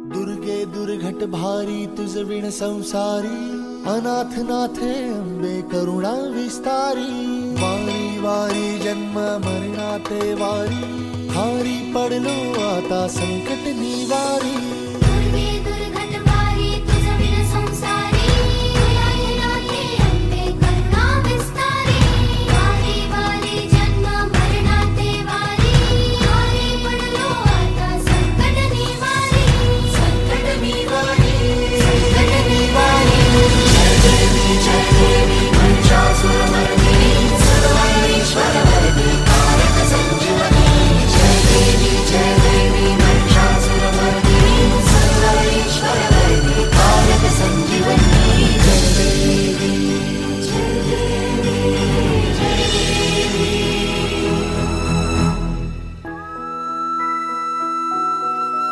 दुर्गे दुर्घट भारी तुझ विण संसारी, अनाथ नाथे अंबे करुणा विस्तारी. वारी वारी जन्म मरणाते वारी, हारी पडलो आता संकट निवारी.